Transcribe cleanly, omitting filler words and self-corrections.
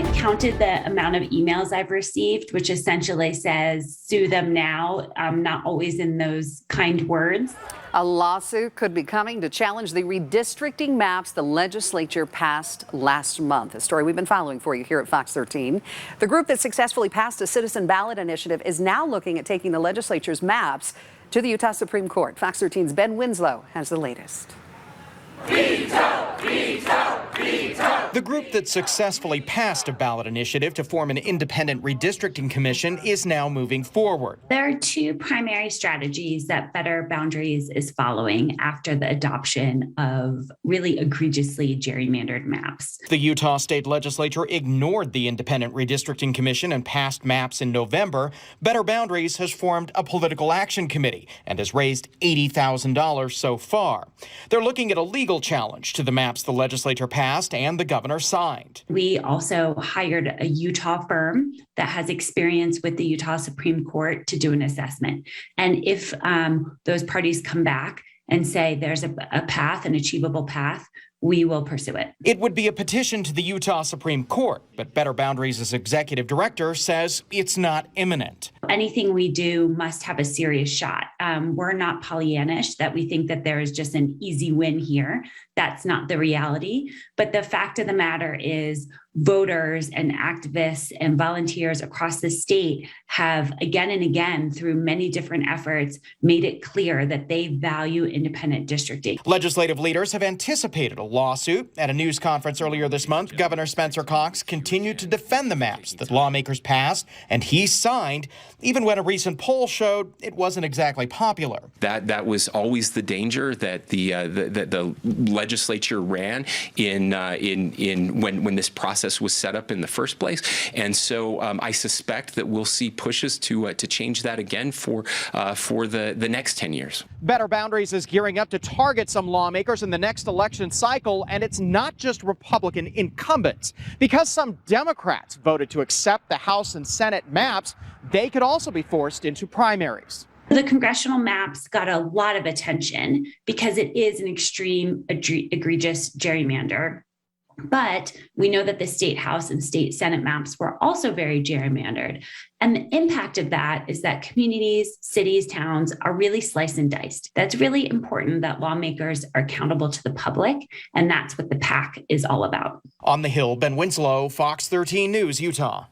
haven't counted the amount of emails I've received, which essentially says, sue them now, not always in those kind words. A lawsuit could be coming to challenge the redistricting maps the legislature passed last month. A story we've been following for you here at Fox 13. The group that successfully passed a citizen ballot initiative is now looking at taking the legislature's maps to the Utah Supreme Court. Fox 13's Ben Winslow has the latest. Veto! Veto! Veto! The group that successfully passed a ballot initiative to form an independent redistricting commission is now moving forward. There are two primary strategies that Better Boundaries is following after the adoption of really egregiously gerrymandered maps. The Utah State Legislature ignored the independent redistricting commission and passed maps in November. Better Boundaries has formed a political action committee and has raised $80,000 so far. They're looking at a legal challenge to the maps the legislature passed and the governor signed. We also hired a Utah firm that has experience with the Utah Supreme Court to do an assessment. And if those parties come back and say there's a path, an achievable path, we will pursue it. It would be a petition to the Utah Supreme Court, but Better Boundaries' executive director says it's not imminent. Anything we do must have a serious shot. We're not Pollyannish that we think that there is just an easy win here. That's not the reality. But the fact of the matter is voters and activists and volunteers across the state have again and again, through many different efforts, made it clear that they value independent districting. Legislative leaders have anticipated a lawsuit. At a news conference earlier this month, Governor Spencer Cox continued to defend the maps that lawmakers passed and he signed, even when a recent poll showed it wasn't exactly popular. That was always the danger that the legislature ran in when this process was set up in the first place, and so I suspect that we'll see pushes to change that again for the next 10 years. Better Boundaries is gearing up to target some lawmakers in the next election cycle, and it's not just Republican incumbents. Because some Democrats voted to accept the House and Senate maps, they could also be forced into primaries. The congressional maps got a lot of attention because it is an extreme, egregious gerrymander. But we know that the state House and state Senate maps were also very gerrymandered. And the impact of that is that communities, cities, towns are really sliced and diced. That's really important that lawmakers are accountable to the public. And that's what the PAC is all about. On the Hill, Ben Winslow, Fox 13 News, Utah.